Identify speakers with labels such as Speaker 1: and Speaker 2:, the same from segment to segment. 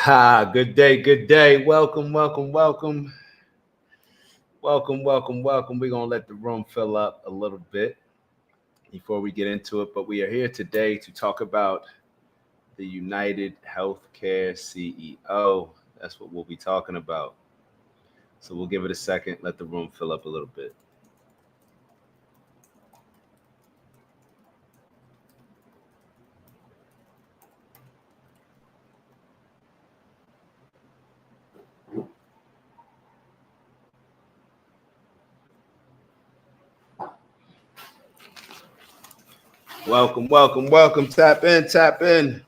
Speaker 1: Good day, good day. Welcome, welcome, welcome. Welcome, welcome, welcome. We're going to let the room fill up a little bit before we get into it. But we are here today to talk about the United Healthcare CEO. That's what we'll be talking about. So we'll give it a second, let the room fill up a little bit. Welcome, welcome, welcome. Tap in, tap in.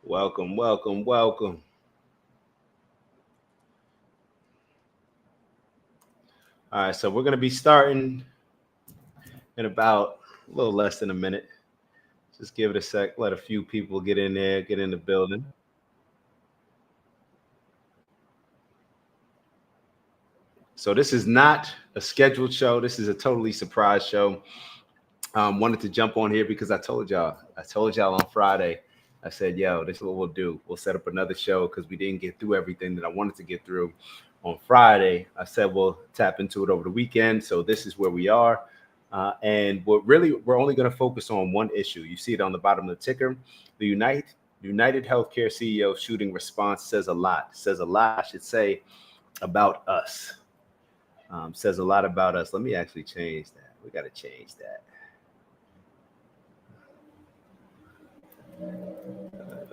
Speaker 1: Welcome, welcome, welcome. All right, so we're going to be starting in about a little less than a minute. Just give it a sec, let a few people get in there, get in the building. So this is not a scheduled show. This is a totally surprise show. Wanted to jump on here because I told y'all on Friday, I said, yo, this is what we'll do. We'll set up another show because we didn't get through everything that I wanted to get through on Friday. I said, we'll tap into it over the weekend. So this is where we are. And we're only going to focus on one issue. You see it on the bottom of the ticker. The United Healthcare CEO shooting response says a lot, I should say, about us. Says a lot about us. Let me actually change that. We got to change that.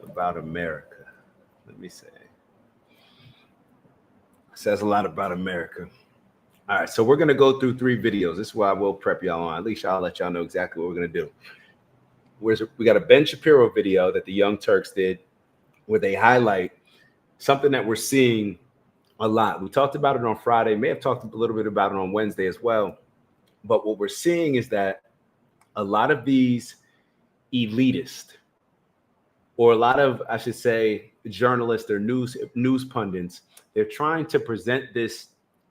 Speaker 1: About America. Let me say. Says a lot about America. All right, so we're going to go through 3 videos. This is why I will prep y'all on. At least I'll let y'all know exactly what we're going to do. We got a Ben Shapiro video that the Young Turks did where they highlight something that we're seeing a lot. We talked about it on Friday, may have talked a little bit about it on Wednesday as well. But what we're seeing is that a lot of these elitists, or a lot of, I should say, journalists or news pundits, they're trying to present this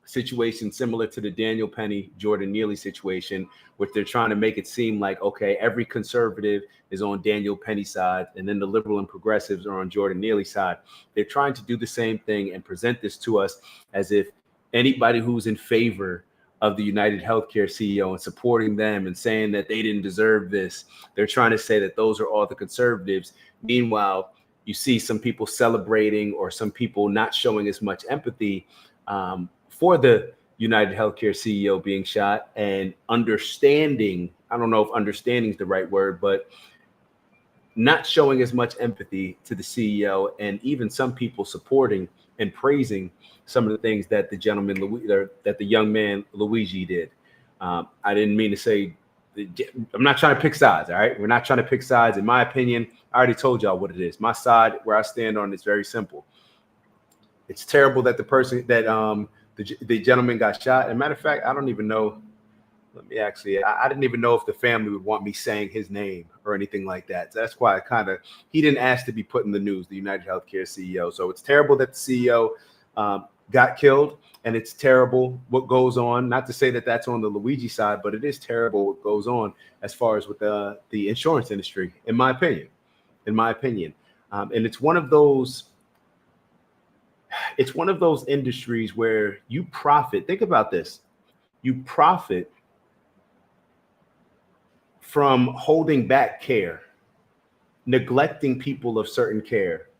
Speaker 1: situation similar to the Daniel Penny, Jordan Neely situation, which they're trying to make it seem like, okay, every conservative is on Daniel Penny's side, and then the liberal and progressives are on Jordan Neely's side. They're trying to do the same thing and present this to us as if anybody who's in favor of the United Healthcare CEO and supporting them and saying that they didn't deserve this, they're trying to say that those are all the conservatives. Meanwhile, you see some people celebrating or some people not showing as much empathy for the United Healthcare CEO being shot and understanding, I don't know if understanding is the right word, but not showing as much empathy to the CEO, and even some people supporting and praising some of the things that the gentleman, that the young man Luigi did. I didn't mean to say, I'm not trying to pick sides, all right? We're not trying to pick sides. In my opinion, I already told y'all what it is. My side, where I stand on, is very simple. It's terrible that the gentleman got shot. As a matter of fact, I don't even know. I didn't even know if the family would want me saying his name or anything like that. So that's why he didn't ask to be put in the news, the United Healthcare CEO. So it's terrible that the CEO got killed, and it's terrible what goes on. Not to say that that's on the Luigi side, but it is terrible what goes on as far as with the insurance industry, in my opinion. And it's one of those industries where you profit. Think about this. You profit from holding back care, neglecting people of certain care,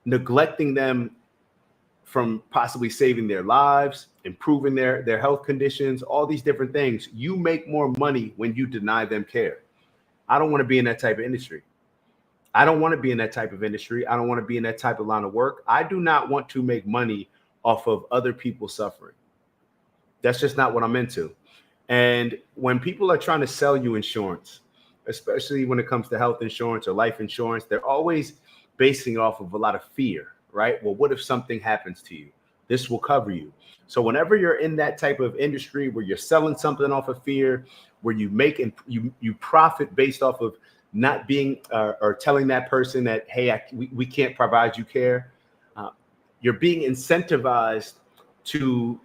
Speaker 1: neglecting them from possibly saving their lives, improving their health conditions, all these different things. You make more money when you deny them care. I don't want to be in that type of industry. I don't want to be in that type of industry. I don't want to be in that type of line of work. I do not want to make money off of other people suffering. That's just not what I'm into. And when people are trying to sell you insurance, especially when it comes to health insurance or life insurance, they're always basing it off of a lot of fear, right? Well, what if something happens to you? This will cover you. So whenever you're in that type of industry where you're selling something off of fear, where you make and you profit based off of not being or telling that person that, hey, we can't provide you care, you're being incentivized to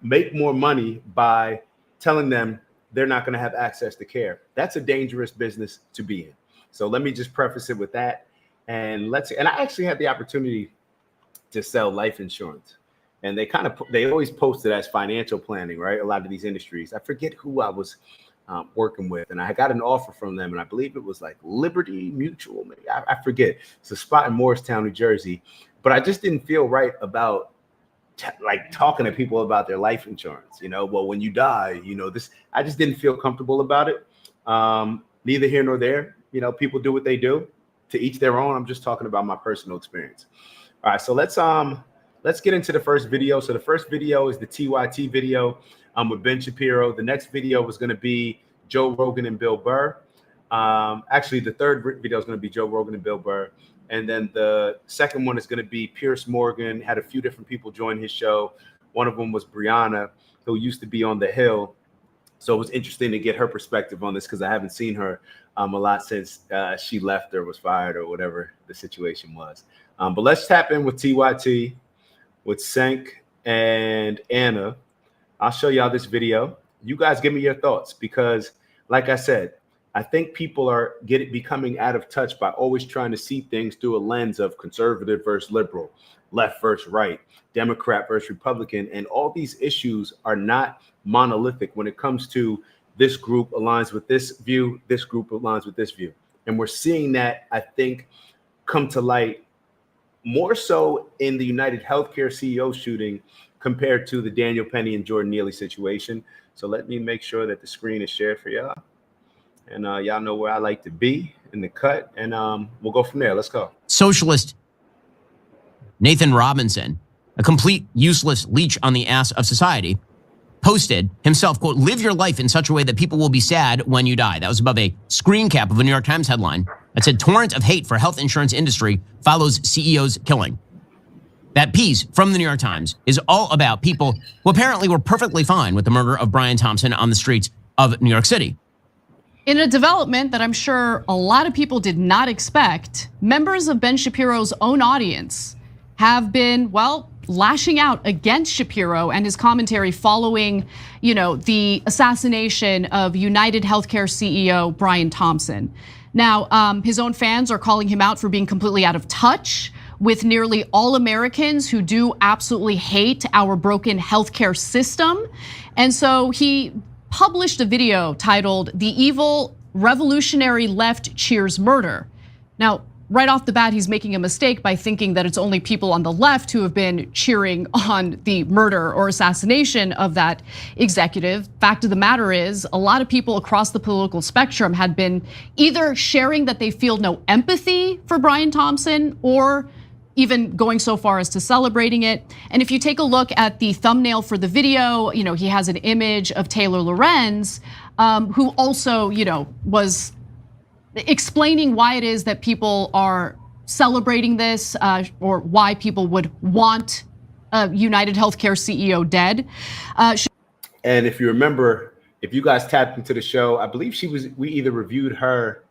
Speaker 1: make more money by telling them they're not going to have access to care. That's a dangerous business to be in. So let me just preface it with that. And I actually had the opportunity to sell life insurance. And they always post it as financial planning, right? A lot of these industries. I forget who I was working with, and I got an offer from them, and I believe it was like Liberty Mutual. Maybe I forget. It's a spot in Morristown, New Jersey. But I just didn't feel right about talking to people about their life insurance. Well, when you die, this. I just didn't feel comfortable about it. Neither here nor there. People do what they do. To each their own. I'm just talking about my personal experience. All right, so let's get into the first video. So the first video is the TYT video with Ben Shapiro. The next video was going to be Joe Rogan and Bill Burr. Actually, the third video is going to be Joe Rogan and Bill Burr. And then the second one is going to be Piers Morgan. Had a few different people join his show. One of them was Brianna, who used to be on The Hill. So it was interesting to get her perspective on this because I haven't seen her a lot since she left or was fired or whatever the situation was. But let's tap in with TYT, with Cenk and Anna. I'll show y'all this video. You guys give me your thoughts because, like I said, I think people are becoming out of touch by always trying to see things through a lens of conservative versus liberal, left versus right, Democrat versus Republican. And all these issues are not monolithic when it comes to this group aligns with this view, this group aligns with this view. And we're seeing that, I think, come to light more so in the United Healthcare CEO shooting compared to the Daniel Penny and Jordan Neely situation. So let me make sure that the screen is shared for y'all. And y'all know where I like to be in the cut. And we'll go from there. Let's go.
Speaker 2: Socialist Nathan Robinson, a complete useless leech on the ass of society, posted himself, quote, "Live your life in such a way that people will be sad when you die." That was above a screen cap of a New York Times headline that said, "Torrent of hate for health insurance industry follows CEO's killing." That piece from the New York Times is all about people who apparently were perfectly fine with the murder of Brian Thompson on the streets of New York City.
Speaker 3: In a development that I'm sure a lot of people did not expect, members of Ben Shapiro's own audience have been, well, lashing out against Shapiro and his commentary following, the assassination of United Healthcare CEO Brian Thompson. Now, his own fans are calling him out for being completely out of touch with nearly all Americans who do absolutely hate our broken healthcare system. And so he published a video titled "The Evil Revolutionary Left Cheers Murder." Now, right off the bat, he's making a mistake by thinking that it's only people on the left who have been cheering on the murder or assassination of that executive. Fact of the matter is, a lot of people across the political spectrum had been either sharing that they feel no empathy for Brian Thompson or even going so far as to celebrating it. And if you take a look at the thumbnail for the video, he has an image of Taylor Lorenz, who also, was explaining why it is that people are celebrating this, or why people would want a United Healthcare CEO dead.
Speaker 1: And if you remember, if you guys tapped into the show, I believe we either reviewed her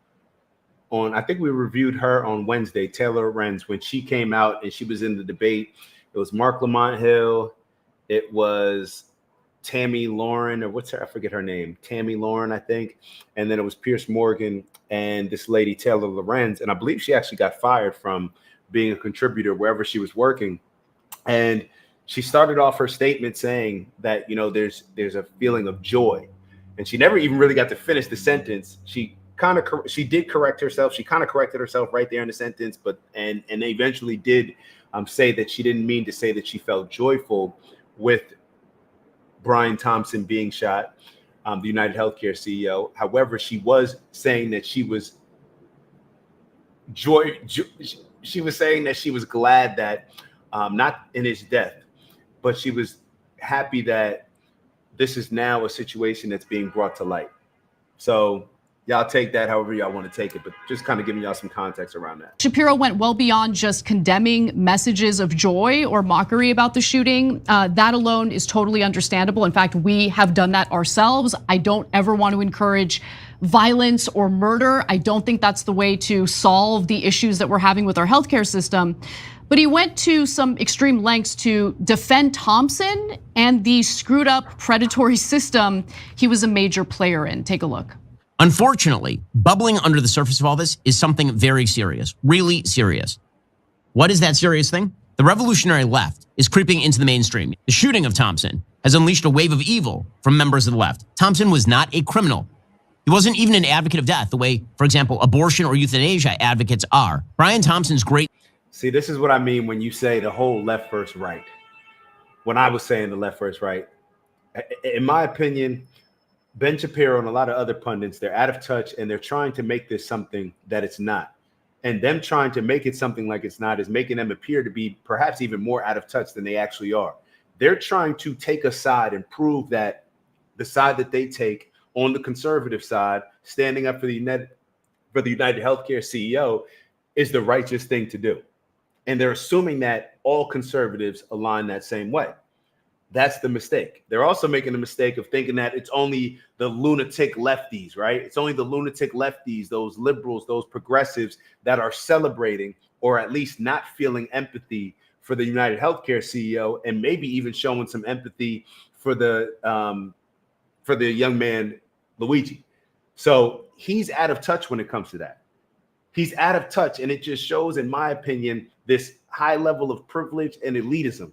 Speaker 1: I think we reviewed her on Wednesday, Taylor Lorenz, when she came out and she was in the debate. It was Mark Lamont Hill. It was Tammy Lauren, or I forget her name, Tammy Lauren, I think. And then it was Piers Morgan and this lady, Taylor Lorenz. And I believe she actually got fired from being a contributor wherever she was working. And she started off her statement saying that, there's a feeling of joy. And she never even really got to finish the sentence. She did correct herself. She kind of corrected herself right there in the sentence, but and eventually did say that she didn't mean to say that she felt joyful with Brian Thompson being shot. the United Healthcare CEO. However, she was saying that she was she was saying that she was glad that not in his death, but she was happy that this is now a situation that's being brought to light. So y'all take that however y'all want to take it, but just kind of giving y'all some context around that.
Speaker 3: Shapiro went well beyond just condemning messages of joy or mockery about the shooting. That alone is totally understandable. In fact, we have done that ourselves. I don't ever want to encourage violence or murder. I don't think that's the way to solve the issues that we're having with our healthcare system. But he went to some extreme lengths to defend Thompson and the screwed up predatory system he was a major player in. Take a look.
Speaker 2: Unfortunately, bubbling under the surface of all this is something very serious, really serious. What is that serious thing? The revolutionary left is creeping into the mainstream. The shooting of Thompson has unleashed a wave of evil from members of the left. Thompson was not a criminal. He wasn't even an advocate of death, the way, for example, abortion or euthanasia advocates are. Brian Thompson's great.
Speaker 1: See, this is what I mean when you say the whole left versus right. When I was saying the left versus right, in my opinion, Ben Shapiro and a lot of other pundits, they're out of touch and they're trying to make this something that it's not. And them trying to make it something like it's not is making them appear to be perhaps even more out of touch than they actually are. They're trying to take a side and prove that the side that they take on the conservative side, standing up for the United Healthcare CEO, is the righteous thing to do. And they're assuming that all conservatives align that same way. That's the mistake. They're also making the mistake of thinking that it's only the lunatic lefties, right? It's only the lunatic lefties, those liberals, those progressives that are celebrating or at least not feeling empathy for the United Healthcare CEO, and maybe even showing some empathy for the young man Luigi. So he's out of touch when it comes to that. He's out of touch, and it just shows, in my opinion, this high level of privilege and elitism.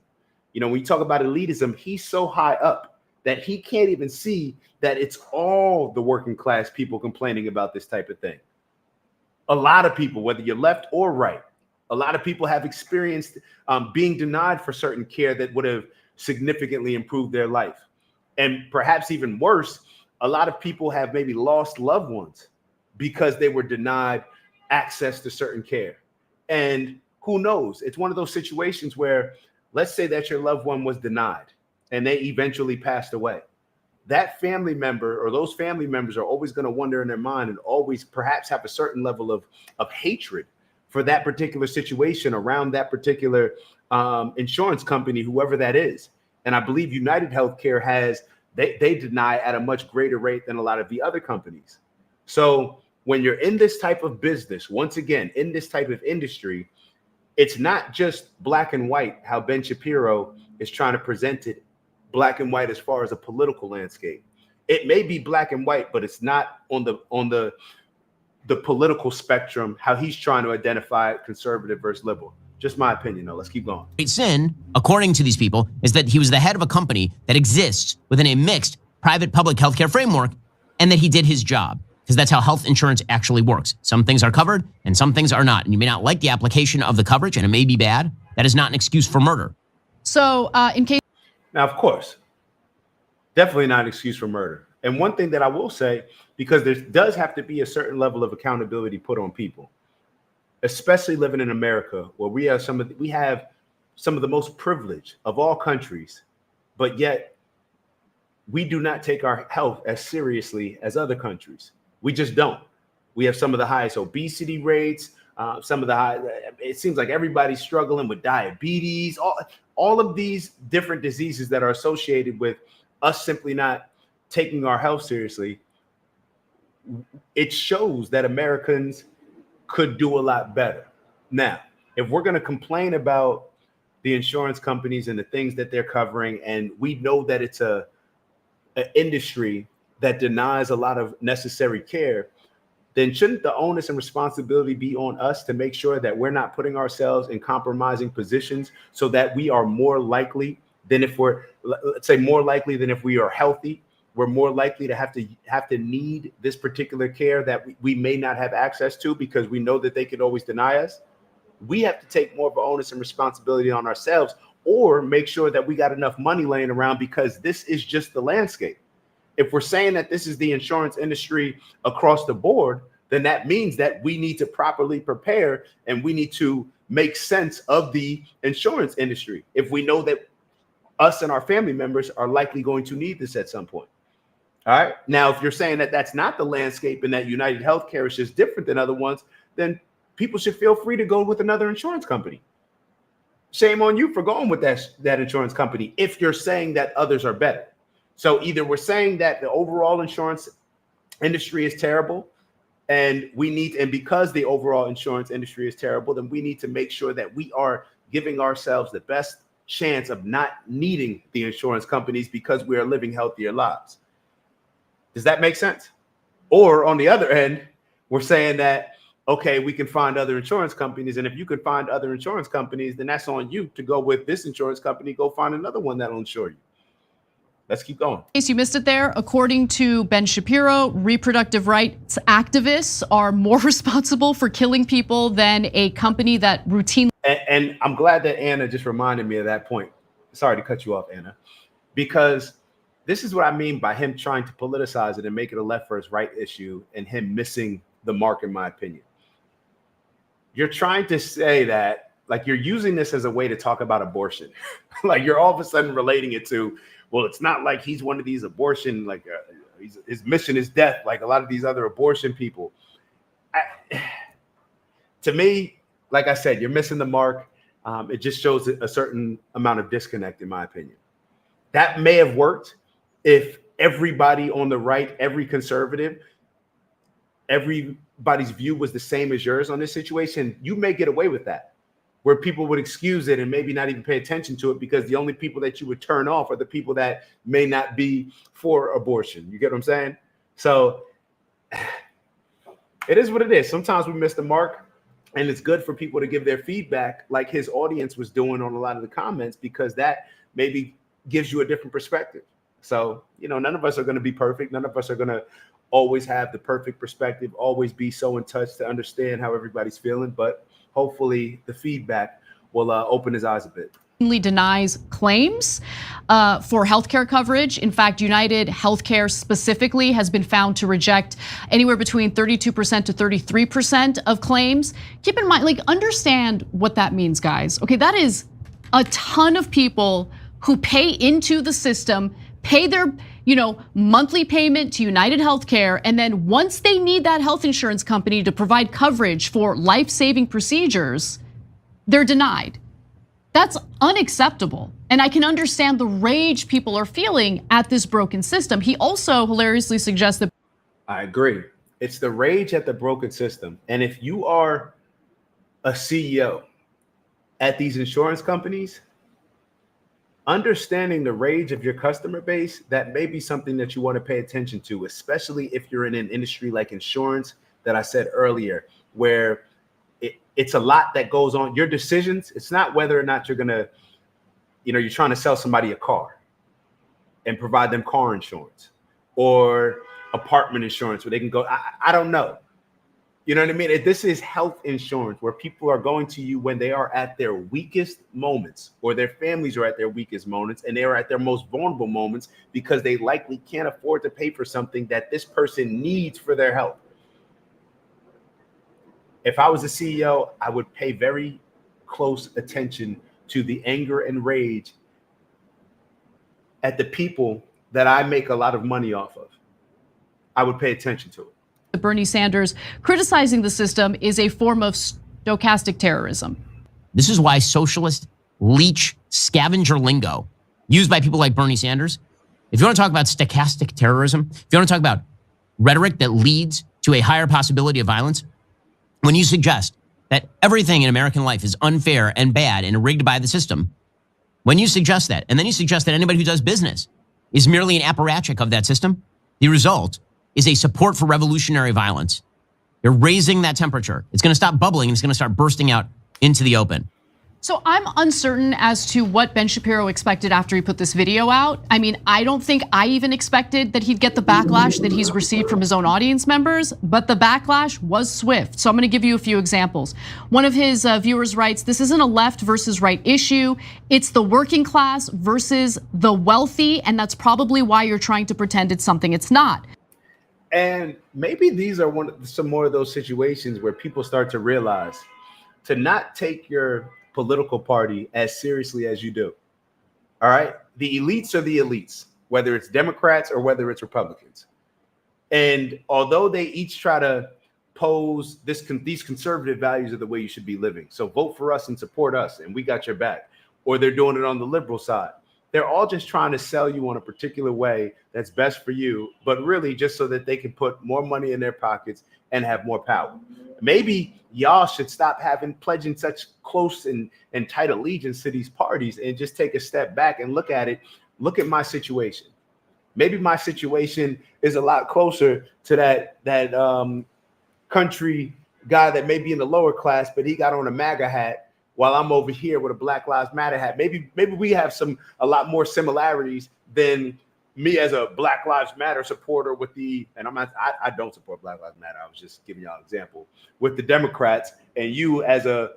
Speaker 1: You know, when you talk about elitism, he's so high up that he can't even see that it's all the working class people complaining about this type of thing. A lot of people, whether you're left or right, a lot of people have experienced being denied for certain care that would have significantly improved their life. And perhaps even worse, a lot of people have maybe lost loved ones because they were denied access to certain care. And who knows? It's one of those situations where, let's say that your loved one was denied and they eventually passed away. That family member or those family members are always going to wonder in their mind and always perhaps have a certain level of hatred for that particular situation around that particular insurance company, whoever that is. And I believe United Healthcare has, they deny at a much greater rate than a lot of the other companies. So when you're in this type of business, once again, in this type of industry, it's not just black and white, how Ben Shapiro is trying to present it black and white as far as a political landscape. It may be black and white, but it's not on the political spectrum, how he's trying to identify conservative versus liberal. Just my opinion, though. Let's keep going.
Speaker 2: Great sin, according to these people, is that he was the head of a company that exists within a mixed private-public healthcare framework, and that he did his job. Because that's how health insurance actually works. Some things are covered and some things are not. And you may not like the application of the coverage and it may be bad. That is not an excuse for murder.
Speaker 3: So in case.
Speaker 1: Now, of course, definitely not an excuse for murder. And one thing that I will say, because there does have to be a certain level of accountability put on people, especially living in America, where we have some of the most privilege of all countries, but yet we do not take our health as seriously as other countries. We just don't. We have some of the highest obesity rates, it seems like everybody's struggling with diabetes, all of these different diseases that are associated with us simply not taking our health seriously. It shows that Americans could do a lot better. Now, if we're going to complain about the insurance companies and the things that they're covering, and we know that it's an industry that denies a lot of necessary care, then shouldn't the onus and responsibility be on us to make sure that we're not putting ourselves in compromising positions so that we are more likely than if we're, let's say, more likely than if we are healthy, we're more likely to have to need this particular care that we may not have access to because we know that they could always deny us? We have to take more of an onus and responsibility on ourselves, or make sure that we got enough money laying around, because this is just the landscape. If we're saying that this is the insurance industry across the board, then that means that we need to properly prepare and we need to make sense of the insurance industry if we know that us and our family members are likely going to need this at some point. All right. Now, if you're saying that that's not the landscape and that United Healthcare is just different than other ones, then people should feel free to go with another insurance company. Shame on you for going with that insurance company if you're saying that others are better. So either we're saying that the overall insurance industry is terrible, and because the overall insurance industry is terrible, then we need to make sure that we are giving ourselves the best chance of not needing the insurance companies because we are living healthier lives. Does that make sense? Or on the other end, we're saying that, okay, we can find other insurance companies. And if you can find other insurance companies, then that's on you to go with this insurance company, go find another one that'll insure you. Let's keep going. In
Speaker 3: case you missed it there, according to Ben Shapiro, reproductive rights activists are more responsible for killing people than a company that routinely.
Speaker 1: And I'm glad that Anna just reminded me of that point. Sorry to cut you off, Anna, because this is what I mean by him trying to politicize it and make it a left versus right issue and him missing the mark, in my opinion. You're trying to say that, like, you're using this as a way to talk about abortion. Like, you're all of a sudden relating it to, well, it's not like he's one of these abortion, like his mission is death, like a lot of these other abortion people. To me, like I said, you're missing the mark. It just shows a certain amount of disconnect, in my opinion. That may have worked if everybody on the right, every conservative, everybody's view was the same as yours on this situation. You may get away with that, where people would excuse it and maybe not even pay attention to it because the only people that you would turn off are the people that may not be for abortion. You get what I'm saying? So it is what it is. Sometimes we miss the mark, and it's good for people to give their feedback like his audience was doing on a lot of the comments, because that maybe gives you a different perspective. So, none of us are going to be perfect. None of us are going to always have the perfect perspective, always be so in touch to understand how everybody's feeling. But hopefully the feedback will open his eyes a bit.
Speaker 3: Denies claims for healthcare coverage. In fact, United Healthcare specifically has been found to reject anywhere between 32% to 33% of claims. Keep in mind, understand what that means, guys. Okay, that is a ton of people who pay into the system, pay their monthly payment to United Healthcare, and then once they need that health insurance company to provide coverage for life-saving procedures, they're denied. That's unacceptable. And I can understand the rage people are feeling at this broken system. He also hilariously suggests that.
Speaker 1: I agree. It's the rage at the broken system. And if you are a CEO at these insurance companies, understanding the rage of your customer base, that may be something that you want to pay attention to, especially if you're in an industry like insurance that I said earlier, where it's a lot that goes on. Your decisions, it's not whether or not you're going to, you're trying to sell somebody a car and provide them car insurance or apartment insurance where they can go, I don't know. You know what I mean? This is health insurance where people are going to you when they are at their weakest moments, or their families are at their weakest moments, and they are at their most vulnerable moments because they likely can't afford to pay for something that this person needs for their health. If I was a CEO, I would pay very close attention to the anger and rage at the people that I make a lot of money off of. I would pay attention to it.
Speaker 3: Bernie Sanders criticizing the system is a form of stochastic terrorism.
Speaker 2: This is why socialist leech scavenger lingo used by people like Bernie Sanders, if you want to talk about stochastic terrorism, if you want to talk about rhetoric that leads to a higher possibility of violence, when you suggest that everything in American life is unfair and bad and rigged by the system, when you suggest that, and then you suggest that anybody who does business is merely an apparatchik of that system, the result is a support for revolutionary violence. You're raising that temperature. It's going to stop bubbling and it's going to start bursting out into the open.
Speaker 3: So I'm uncertain as to what Ben Shapiro expected after he put this video out. I mean, I don't think I even expected that he'd get the backlash that he's received from his own audience members, but the backlash was swift. So I'm gonna give you a few examples. One of his viewers writes, this isn't a left versus right issue. It's the working class versus the wealthy, and that's probably why you're trying to pretend it's something it's not.
Speaker 1: And maybe these are some more of those situations where people start to realize to not take your political party as seriously as you do. All right. The elites are the elites, whether it's Democrats or whether it's Republicans. And although they each try to pose these conservative values are the way you should be living. So vote for us and support us and we got your back. Or they're doing it on the liberal side. They're all just trying to sell you on a particular way that's best for you, but really just so that they can put more money in their pockets and have more power. Maybe y'all should stop pledging such close and tight allegiance to these parties and just take a step back and look at it. Look at my situation. Maybe my situation is a lot closer to that country guy that may be in the lower class, but he got on a MAGA hat while I'm over here with a Black Lives Matter hat. Maybe we have a lot more similarities than me as a Black Lives Matter supporter and I don't support Black Lives Matter. I was just giving y'all an example with the Democrats, and you as a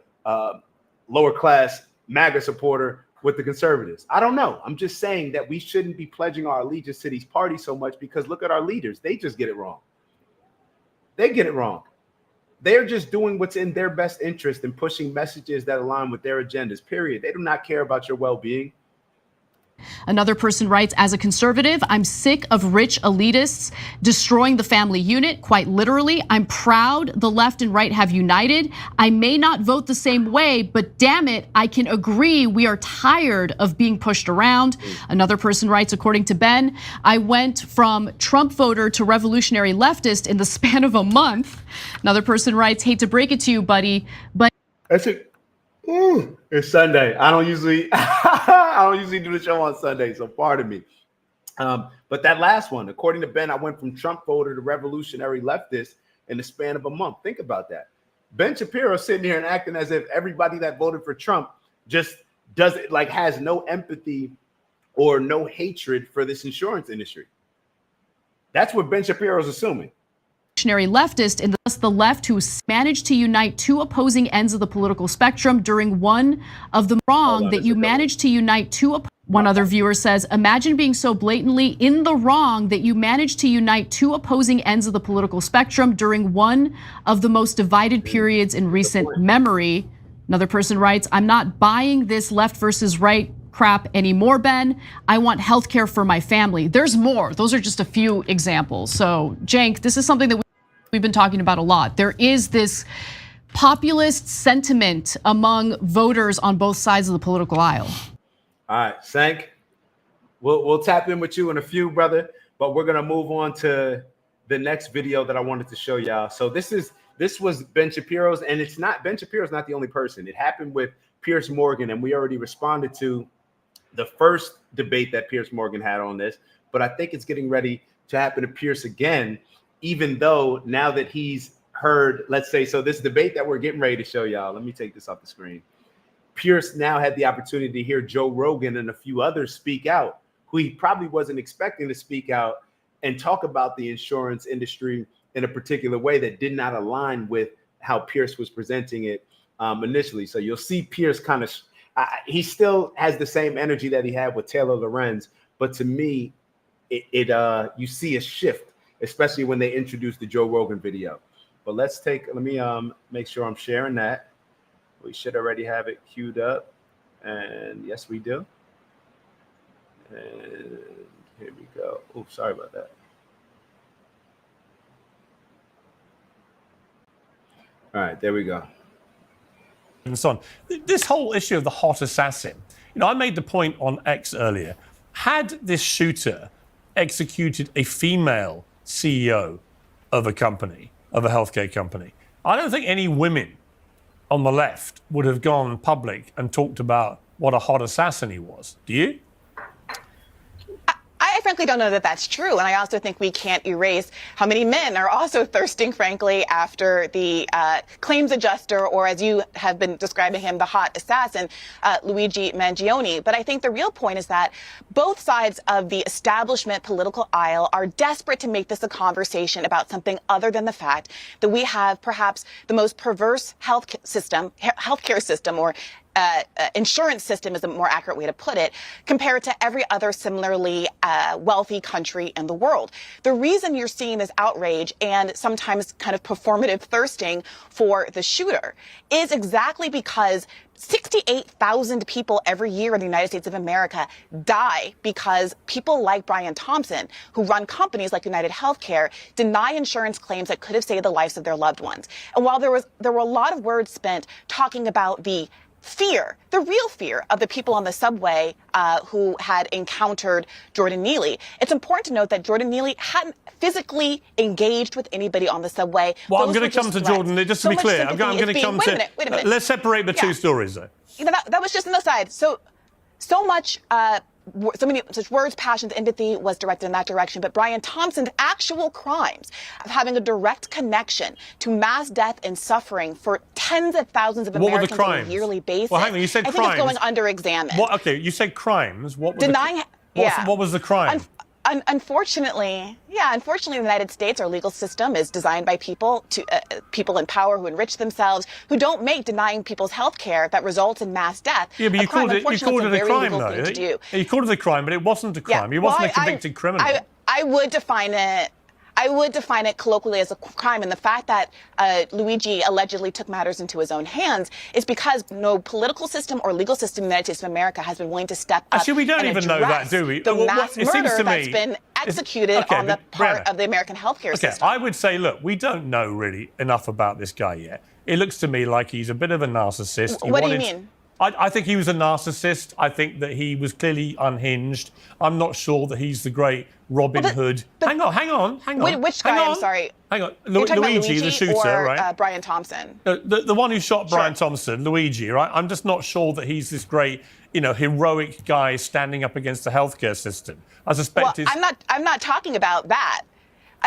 Speaker 1: lower class MAGA supporter with the conservatives. I don't know. I'm just saying that we shouldn't be pledging our allegiance to these parties so much because look at our leaders. They just get it wrong. They get it wrong. They're just doing what's in their best interest and pushing messages that align with their agendas, period. They do not care about your well-being.
Speaker 3: Another person writes, as a conservative, I'm sick of rich elitists destroying the family unit, quite literally. I'm proud the left and right have united. I may not vote the same way, but damn it, I can agree we are tired of being pushed around. Another person writes, according to Ben, I went from Trump voter to revolutionary leftist in the span of a month. Another person writes, hate to break it to you, buddy, but
Speaker 1: that's it. Ooh, it's Sunday. I don't usually do the show on Sunday, so pardon me. But that last one, according to Ben, I went from Trump voter to revolutionary leftist in the span of a month. Think about that. Ben Shapiro sitting here and acting as if everybody that voted for Trump just has no empathy or no hatred for this insurance industry. That's what Ben Shapiro is assuming.
Speaker 3: Leftist, and thus the left who managed to unite two opposing ends of the political spectrum during one of the wrong that you managed to unite two. One other viewer says, imagine being so blatantly in the wrong that you managed to unite two opposing ends of the political spectrum during one of the most divided periods in recent memory. Another person writes, I'm not buying this left versus right crap anymore, Ben. I want healthcare for my family. There's more. Those are just a few examples. So, Cenk, this is something that we've been talking about a lot. There is this populist sentiment among voters on both sides of the political aisle.
Speaker 1: All right, Cenk, we'll tap in with you in a few, brother, but we're gonna move on to the next video that I wanted to show y'all. So this was Ben Shapiro's, and Ben Shapiro's not the only person. It happened with Piers Morgan, and we already responded to the first debate that Piers Morgan had on this, but I think it's getting ready to happen to Piers again, even though now that he's heard, let's say, so this debate that we're getting ready to show y'all, let me take this off the screen. Piers now had the opportunity to hear Joe Rogan and a few others speak out, who he probably wasn't expecting to speak out and talk about the insurance industry in a particular way that did not align with how Piers was presenting it initially. So you'll see Piers kind of, he still has the same energy that he had with Taylor Lorenz, but to me, you see a shift, especially when they introduced the Joe Rogan video. But let me make sure I'm sharing that. We should already have it queued up. And yes, we do. And here we go. Oh, sorry about that. All right, there we go.
Speaker 4: And so on. This whole issue of the hot assassin, I made the point on X earlier. Had this shooter executed a female CEO of a company, of a healthcare company, I don't think any women on the left would have gone public and talked about what a hot assassin he was. Do you?
Speaker 5: frankly don't know that that's true. And I also think we can't erase how many men are also thirsting, frankly, after the claims adjuster, or as you have been describing him, the hot assassin, Luigi Mangione. But I think the real point is that both sides of the establishment political aisle are desperate to make this a conversation about something other than the fact that we have perhaps the most perverse healthcare system, or insurance system is a more accurate way to put it, compared to every other similarly wealthy country in the world. The reason you're seeing this outrage and sometimes kind of performative thirsting for the shooter is exactly because 68,000 people every year in the United States of America die because people like Brian Thompson, who run companies like United Healthcare, deny insurance claims that could have saved the lives of their loved ones. And while there were a lot of words spent talking about the fear, the real fear of the people on the subway who had encountered Jordan Neely, it's important to note that Jordan Neely hadn't physically engaged with anybody on the subway.
Speaker 4: Well, I'm going to come to Jordan, just to be clear. I'm going to come to...
Speaker 5: Wait a minute.
Speaker 4: Let's separate the two stories, though.
Speaker 5: That was just an aside. So much... so many such words, passions, empathy was directed in that direction. But Brian Thompson's actual crimes of having a direct connection to mass death and suffering for tens of thousands of Americans on a yearly basis.
Speaker 4: Well, hang on, you said crimes.
Speaker 5: I think it's going under-examined.
Speaker 4: Okay, you said crimes. What was the crime?
Speaker 5: Unfortunately, the United States, our legal system is designed by people people in power who enrich themselves, who don't make denying people's health care that results in mass death.
Speaker 4: Yeah, but you called it a crime, though. You called it a crime, but it wasn't a crime. He wasn't a convicted criminal.
Speaker 5: I would define it colloquially as a crime, and the fact that Luigi allegedly took matters into his own hands is because no political system or legal system in the United States of America has been willing to step up.
Speaker 4: Actually, we don't even know that, do we?
Speaker 5: The mass murder that's been executed on the part of the American healthcare system.
Speaker 4: I would say, look, we don't know really enough about this guy yet. It looks to me like he's a bit of a narcissist.
Speaker 5: What do you mean?
Speaker 4: I think he was a narcissist. I think that he was clearly unhinged. I'm not sure that he's the great Robin Hood. Hang on.
Speaker 5: Which guy? I'm sorry.
Speaker 4: Hang on.
Speaker 5: Luigi,
Speaker 4: the shooter,
Speaker 5: or,
Speaker 4: right?
Speaker 5: Brian Thompson.
Speaker 4: The one who shot Brian Thompson, Luigi, right? I'm just not sure that he's this great, heroic guy standing up against the healthcare system. I suspect
Speaker 5: I'm not talking about that.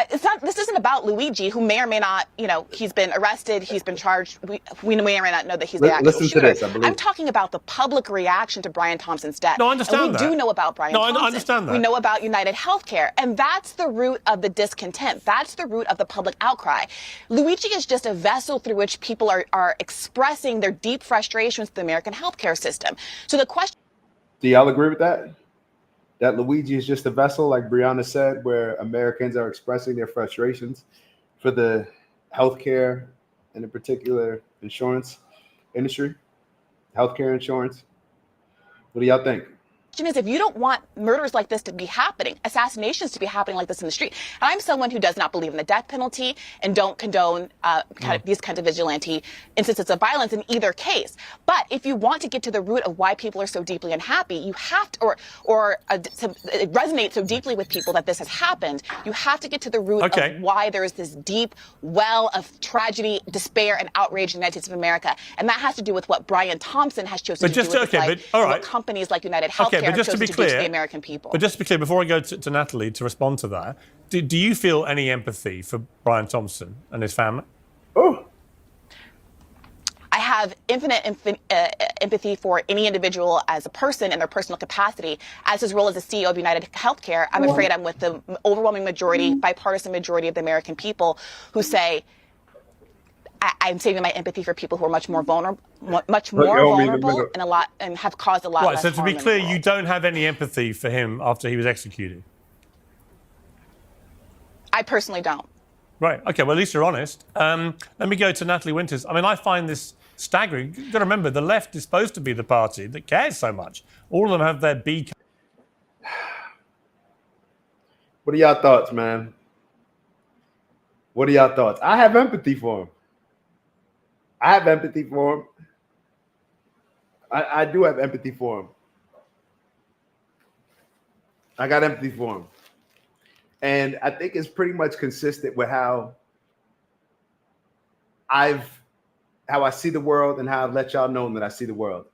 Speaker 5: This isn't about Luigi, who may or may not, he's been arrested, he's been charged. We may or may not know that he's the actual shooter.
Speaker 1: Listen to this, I believe.
Speaker 5: I'm talking about the public reaction to Brian Thompson's death.
Speaker 4: No, I understand that.
Speaker 5: We do know about Brian Thompson.
Speaker 4: I understand that.
Speaker 5: We know about United Healthcare, and that's the root of the discontent. That's the root of the public outcry. Luigi is just a vessel through which people are expressing their deep frustrations with the American healthcare system. So the question...
Speaker 1: Do y'all agree with that? That Luigi is just a vessel, like Brianna said, where Americans are expressing their frustrations for the healthcare and in particular insurance industry, healthcare insurance. What do y'all think?
Speaker 5: Is if you don't want murders like this to be happening, assassinations to be happening like this in the street. And I'm someone who does not believe in the death penalty and don't condone these kinds of vigilante instances of violence in either case. But if you want to get to the root of why people are so deeply unhappy, you have to, it resonates so deeply with people that this has happened, you have to get to the root of why there is this deep well of tragedy, despair, and outrage in the United States of America. And that has to do with what Brian Thompson has chosen to do with his life, and what companies like United Healthcare
Speaker 4: but just to be clear,
Speaker 5: to the American people.
Speaker 4: But just to be clear, before I go to Natalie to respond to that, do you feel any empathy for Brian Thompson and his family?
Speaker 1: Oh,
Speaker 5: I have infinite empathy for any individual as a person in their personal capacity. As his role as the CEO of United Healthcare, I'm afraid I'm with the overwhelming majority, bipartisan majority of the American people who say, I'm saving my empathy for people who are much more vulnerable, and have caused a lot less harm.
Speaker 4: So to be clear, you don't have any empathy for him after he was executed?
Speaker 5: I personally don't.
Speaker 4: Right. Okay. Well, at least you're honest. Let me go to Natalie Winters. I mean, I find this staggering. You've got to remember, the left is supposed to be the party that cares so much. All of them have their B.
Speaker 1: What are y'all thoughts, man? What are y'all thoughts? I have empathy for him. I have empathy for him. I do have empathy for him. I got empathy for him. And I think it's pretty much consistent with how I see the world and how I've let y'all know that I see the world.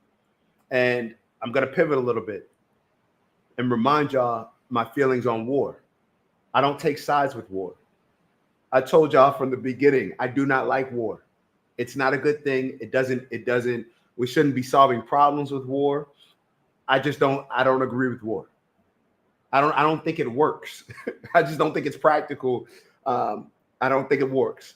Speaker 1: And I'm going to pivot a little bit and remind y'all my feelings on war. I don't take sides with war. I told y'all from the beginning, I do not like war. It's not a good thing. It doesn't, we shouldn't be solving problems with war. I don't agree with war. I don't think it works. I just don't think it's practical. I don't think it works.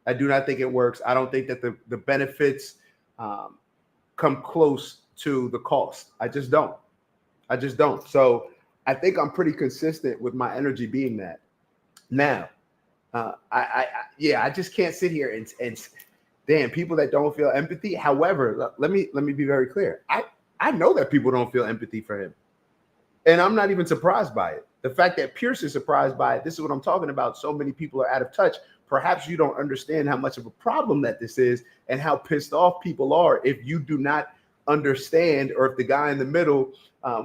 Speaker 1: I do not think it works. I don't think that the benefits come close to the cost. I just don't. So I think I'm pretty consistent with my energy being that. Now, I just can't sit here and damn, people that don't feel empathy. However, let me be very clear. I know that people don't feel empathy for him. And I'm not even surprised by it. The fact that Pierce is surprised by it, this is what I'm talking about. So many people are out of touch. Perhaps you don't understand how much of a problem that this is and how pissed off people are if you do not understand, or if the guy in the middle,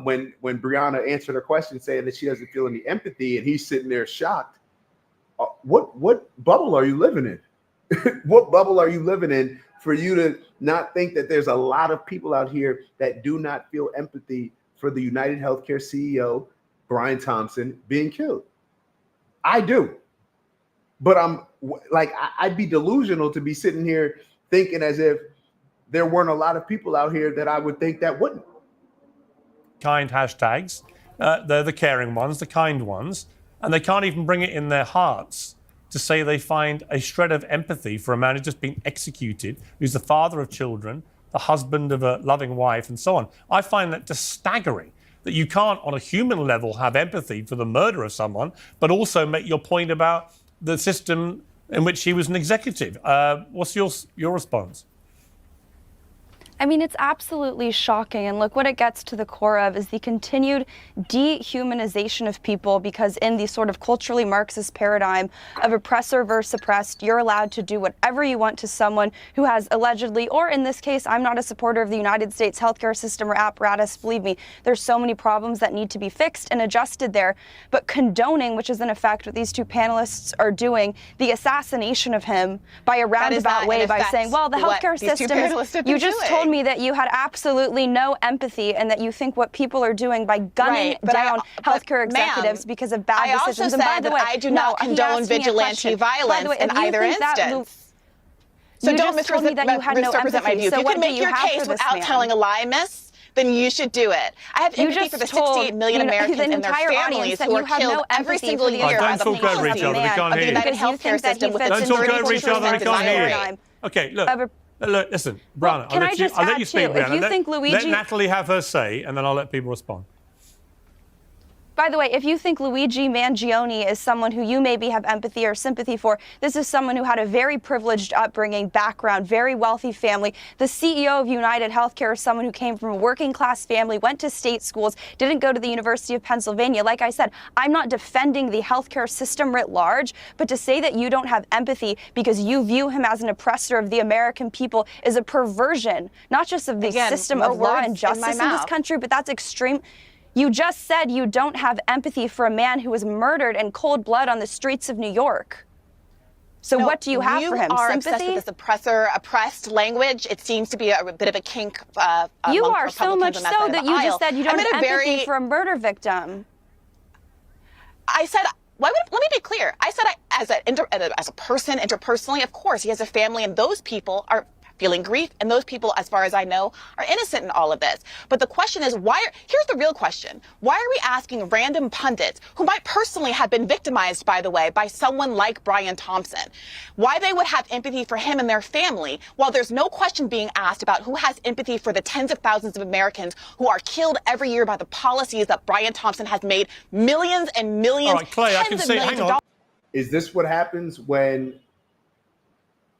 Speaker 1: when Brianna answered her question saying that she doesn't feel any empathy and he's sitting there shocked. What bubble are you living in? What bubble are you living in for you to not think that there's a lot of people out here that do not feel empathy for the United Healthcare CEO, Brian Thompson, being killed? I do. But I'm like, I'd be delusional to be sitting here thinking as if there weren't a lot of people out here that I would think that wouldn't.
Speaker 4: Kind hashtags. They're the caring ones, the kind ones. And they can't even bring it in their hearts to say they find a shred of empathy for a man who's just been executed, who's the father of children, the husband of a loving wife, and so on. I find that just staggering, that you can't, on a human level, have empathy for the murder of someone, but also make your point about the system in which he was an executive. What's your response?
Speaker 6: I mean, it's absolutely shocking. And look, what it gets to the core of is the continued dehumanization of people, because in the sort of culturally Marxist paradigm of oppressor versus oppressed, you're allowed to do whatever you want to someone who has allegedly, or in this case, I'm not a supporter of the United States healthcare system or apparatus. Believe me, there's so many problems that need to be fixed and adjusted there. But condoning, which is in effect what these two panelists are doing, the assassination of him by a roundabout way by saying, well, the healthcare system is, you just told me that you had absolutely no empathy and that you think what people are doing by gunning down healthcare executives because of bad decisions. And by the way,
Speaker 5: I do not condone vigilante violence in either instance. So don't misrepresent my view. If you can make your case without telling a lie, miss, then you should do it. I have empathy for the 68 million Americans and their families who are killed every single year by the policy of the United Healthcare system with its 30%
Speaker 4: Okay, look, listen, Brianna, I'll let you speak, Brianna. Let Natalie have her say, and then I'll let people respond.
Speaker 6: By the way, if you think Luigi Mangione is someone who you maybe have empathy or sympathy for, this is someone who had a very privileged upbringing, background, very wealthy family. The CEO of United Healthcare is someone who came from a working class family, went to state schools, didn't go to the University of Pennsylvania. Like I said, I'm not defending the healthcare system writ large, but to say that you don't have empathy because you view him as an oppressor of the American people is a perversion, not just of the system of law and justice in this country, but that's extreme. You just said you don't have empathy for a man who was murdered in cold blood on the streets of New York. So what do you have for him?
Speaker 5: You are
Speaker 6: Sympathy?
Speaker 5: obsessed with this oppressed language. It seems to be a bit of a kink.
Speaker 6: You are so much so that you just said you don't have empathy for a murder victim.
Speaker 5: I said, let me be clear. I said as a person, interpersonally, of course, he has a family, and those people are feeling grief, and those people, as far as I know, are innocent in all of this. But the question is, here's the real question. Why are we asking random pundits, who might personally have been victimized, by the way, by someone like Brian Thompson, why they would have empathy for him and their family, while there's no question being asked about who has empathy for the tens of thousands of Americans who are killed every year by the policies that Brian Thompson has made millions and millions,
Speaker 4: Clay,
Speaker 5: tens of millions of dollars.
Speaker 1: Is this what happens when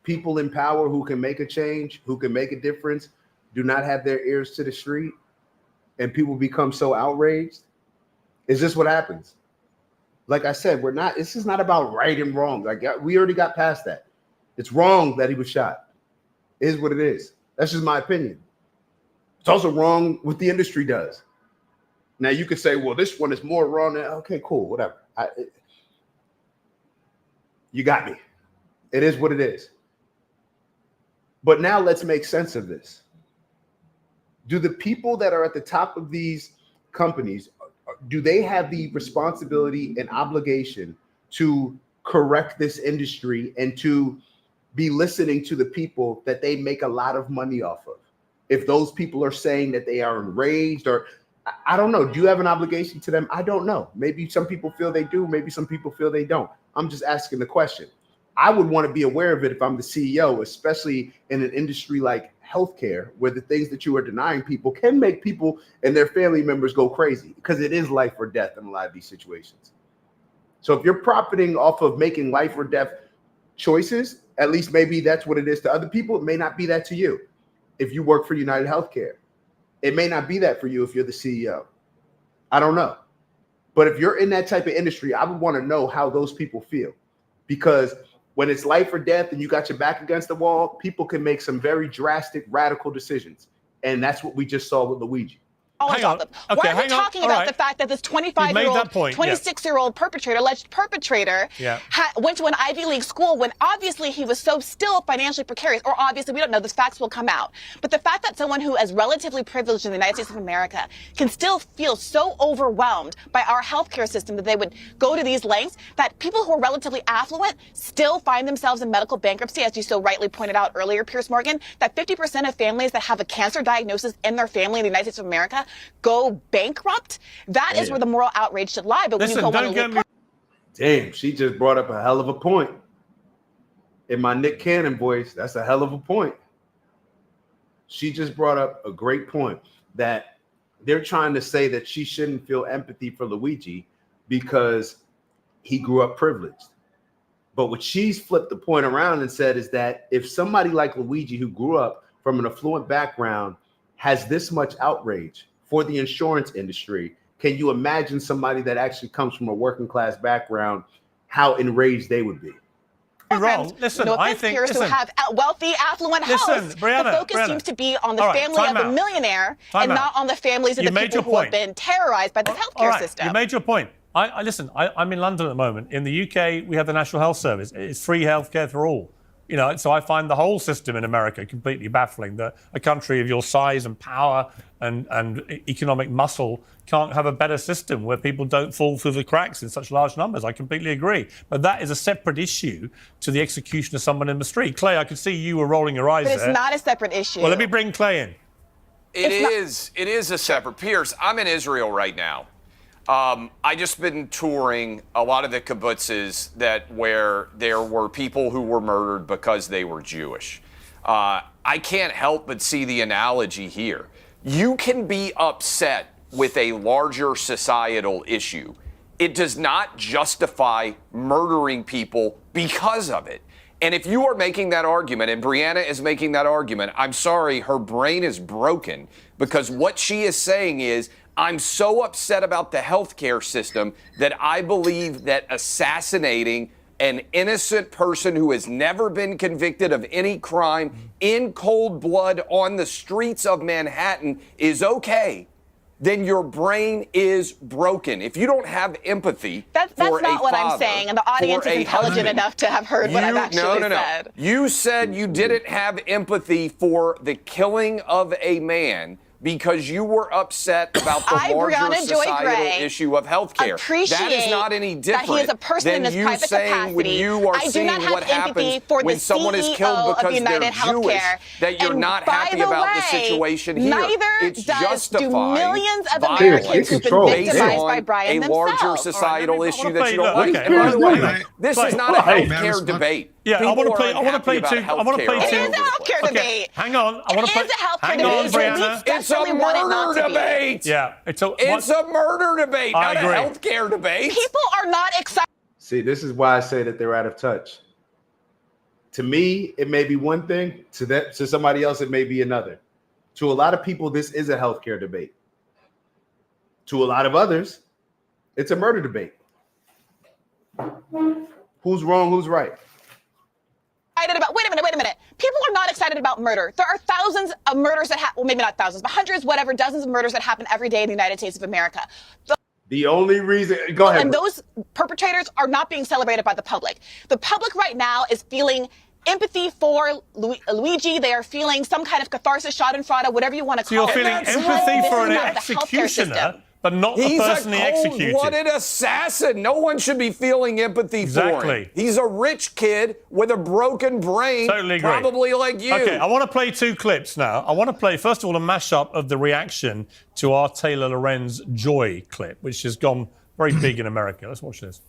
Speaker 1: people in power who can make a change, who can make a difference, do not have their ears to the street, and people become so outraged? Is this what happens? Like I said, this is not about right and wrong. Like, we already got past that. It's wrong that he was shot. It is what it is. That's just my opinion. It's also wrong what the industry does. Now you could say, well, this one is more wrong than, okay, cool, whatever. You got me. It is what it is. But now let's make sense of this. Do the people that are at the top of these companies, do they have the responsibility and obligation to correct this industry and to be listening to the people that they make a lot of money off of? If those people are saying that they are enraged, or I don't know, do you have an obligation to them? I don't know. Maybe some people feel they do. Maybe some people feel they don't. I'm just asking the question. I would want to be aware of it if I'm the CEO, especially in an industry like healthcare, where the things that you are denying people can make people and their family members go crazy, because it is life or death in a lot of these situations. So if you're profiting off of making life or death choices, at least maybe that's what it is to other people. It may not be that to you if you work for United Healthcare. It may not be that for you if you're the CEO. I don't know. But if you're in that type of industry, I would want to know how those people feel, because when it's life or death and you got your back against the wall, people can make some very drastic, radical decisions. And that's what we just saw with Luigi.
Speaker 4: Hang on.
Speaker 5: Why
Speaker 4: Okay,
Speaker 5: are we
Speaker 4: hang on.
Speaker 5: talking
Speaker 4: All
Speaker 5: about
Speaker 4: right.
Speaker 5: the fact that this
Speaker 4: You've made
Speaker 5: 25-year-old,
Speaker 4: that point, yeah.
Speaker 5: 26-year-old perpetrator, alleged perpetrator,
Speaker 4: Yeah.
Speaker 5: went to an Ivy League school when obviously he was so still financially precarious, or obviously we don't know, the facts will come out. But the fact that someone who is relatively privileged in the United States of America can still feel so overwhelmed by our healthcare system that they would go to these lengths, that people who are relatively affluent still find themselves in medical bankruptcy, as you so rightly pointed out earlier, Piers Morgan, that 50% of families that have a cancer diagnosis in their family in the United States of America go bankrupt. That is where the moral outrage should lie. But
Speaker 4: Listen,
Speaker 5: when you go
Speaker 4: don't get me.
Speaker 1: Damn, she just brought up a hell of a point. In my Nick Cannon voice, that's a hell of a point. She just brought up a great point, that they're trying to say that she shouldn't feel empathy for Luigi because he grew up privileged. But what she's flipped the point around and said is that if somebody like Luigi, who grew up from an affluent background, has this much outrage for the insurance industry, can you imagine somebody that actually comes from a working class background, how enraged they would be?
Speaker 4: Wrong. Listen,
Speaker 5: no
Speaker 4: I
Speaker 5: offense,
Speaker 4: think.
Speaker 5: peers who
Speaker 4: Listen,
Speaker 5: have wealthy, affluent
Speaker 4: Listen,
Speaker 5: house.
Speaker 4: Brianna,
Speaker 5: the focus
Speaker 4: Brianna.
Speaker 5: seems to be on the
Speaker 4: All right,
Speaker 5: family
Speaker 4: time
Speaker 5: of the
Speaker 4: out.
Speaker 5: millionaire
Speaker 4: Time
Speaker 5: and
Speaker 4: out.
Speaker 5: not on the families of
Speaker 4: You
Speaker 5: the
Speaker 4: made
Speaker 5: people
Speaker 4: your
Speaker 5: who have
Speaker 4: point.
Speaker 5: been terrorized by the
Speaker 4: all
Speaker 5: healthcare
Speaker 4: right,
Speaker 5: system.
Speaker 4: you made your point. I listen. I'm in London at the moment. In the UK, we have the National Health Service. It's free healthcare for all. You know, so I find the whole system in America completely baffling. That a country of your size and power and economic muscle can't have a better system where people don't fall through the cracks in such large numbers. I completely agree. But that is a separate issue to the execution of someone in the street. Clay, I could see you were rolling your eyes
Speaker 5: but it's
Speaker 4: there.
Speaker 5: not a separate issue.
Speaker 4: Well, let me bring Clay in.
Speaker 7: It is a separate. Pierce, I'm in Israel right now. I just been touring a lot of the kibbutzes where there were people who were murdered because they were Jewish. I can't help but see the analogy here. You can be upset with a larger societal issue. It does not justify murdering people because of it. And if you are making that argument, and Brianna is making that argument, I'm sorry, her brain is broken, because what she is saying is, I'm so upset about the healthcare system that I believe that assassinating an innocent person who has never been convicted of any crime in cold blood on the streets of Manhattan is okay. Then your brain is broken. If you don't have empathy
Speaker 5: That's
Speaker 7: for
Speaker 5: not
Speaker 7: a
Speaker 5: what
Speaker 7: father,
Speaker 5: I'm saying, and the audience
Speaker 7: for
Speaker 5: is
Speaker 7: a
Speaker 5: intelligent
Speaker 7: husband,
Speaker 5: enough to have heard what I've actually
Speaker 7: no.
Speaker 5: said.
Speaker 7: You said you didn't have empathy for the killing of a man because you were upset about the larger
Speaker 5: Brianna Joy
Speaker 7: societal
Speaker 5: Gray,
Speaker 7: issue of healthcare. That is not any different
Speaker 5: that he is a person in
Speaker 7: than
Speaker 5: his
Speaker 7: you
Speaker 5: private
Speaker 7: saying
Speaker 5: capacity.
Speaker 7: when you are
Speaker 5: I do
Speaker 7: seeing
Speaker 5: not have
Speaker 7: what
Speaker 5: empathy
Speaker 7: happens
Speaker 5: for
Speaker 7: when
Speaker 5: the
Speaker 7: someone is
Speaker 5: CEO
Speaker 7: killed
Speaker 5: of
Speaker 7: because
Speaker 5: United
Speaker 7: they're Jewish,
Speaker 5: Healthcare.
Speaker 7: that you're
Speaker 5: And
Speaker 7: not
Speaker 5: by
Speaker 7: happy
Speaker 5: the
Speaker 7: about the
Speaker 5: way,
Speaker 7: situation here.
Speaker 5: Neither
Speaker 7: It's
Speaker 5: do
Speaker 7: justifying
Speaker 5: millions of
Speaker 7: violence
Speaker 5: Americans who've been
Speaker 7: based
Speaker 5: victimized by
Speaker 7: on
Speaker 5: Brian
Speaker 7: a larger
Speaker 5: themselves.
Speaker 7: societal
Speaker 4: All right,
Speaker 7: issue
Speaker 4: let me-
Speaker 7: that you don't
Speaker 4: look,
Speaker 7: like.
Speaker 4: okay,
Speaker 7: And by the way,
Speaker 4: okay.
Speaker 7: this
Speaker 4: Clay,
Speaker 7: is not a
Speaker 1: Clay.
Speaker 7: healthcare debate.
Speaker 4: Yeah, I want to play. I want to play
Speaker 7: People are
Speaker 4: two. I want to play
Speaker 7: unhappy
Speaker 4: two.
Speaker 7: about
Speaker 5: It is a healthcare
Speaker 7: Okay.
Speaker 5: debate.
Speaker 4: Hang on. I want to play.
Speaker 5: It is a healthcare
Speaker 4: Hang
Speaker 5: debate.
Speaker 4: on,
Speaker 5: It's a
Speaker 4: Brianna.
Speaker 7: It's a
Speaker 5: Especially want it not
Speaker 7: murder
Speaker 5: to be.
Speaker 7: debate.
Speaker 4: Yeah, it's a.
Speaker 7: It's a murder debate,
Speaker 4: I
Speaker 7: not a
Speaker 4: agree.
Speaker 7: healthcare debate.
Speaker 5: People are not excited.
Speaker 1: See, this is why I say that they're out of touch. To me, it may be one thing. To somebody else, it may be another. To a lot of people, this is a healthcare debate. To a lot of others, it's a murder debate. Who's wrong? Who's right?
Speaker 5: About wait a minute. People are not excited about murder. There are thousands of murders that happen, well, maybe not thousands, but hundreds, whatever, dozens of murders that happen every day in the United States of America.
Speaker 1: The only reason, go ahead.
Speaker 5: And those perpetrators are not being celebrated by the public. The public right now is feeling empathy for Luigi. They are feeling some kind of catharsis, schadenfreude, whatever you want to
Speaker 4: So you're
Speaker 5: call it.
Speaker 4: feeling
Speaker 5: This is
Speaker 4: empathy
Speaker 5: not
Speaker 4: for an
Speaker 5: about the healthcare
Speaker 4: executioner,
Speaker 5: system.
Speaker 4: but not the
Speaker 7: He's
Speaker 4: person
Speaker 7: a
Speaker 4: he executed.
Speaker 7: cold-blooded assassin. No one should be feeling empathy for
Speaker 4: Exactly.
Speaker 7: him. He's a rich kid with a broken brain,
Speaker 4: Totally agree.
Speaker 7: probably like you.
Speaker 4: Okay, I want to play 2 clips now. I want to play, first of all, a mashup of the reaction to our Taylor Lorenz Joy clip, which has gone very big in America. Let's watch this.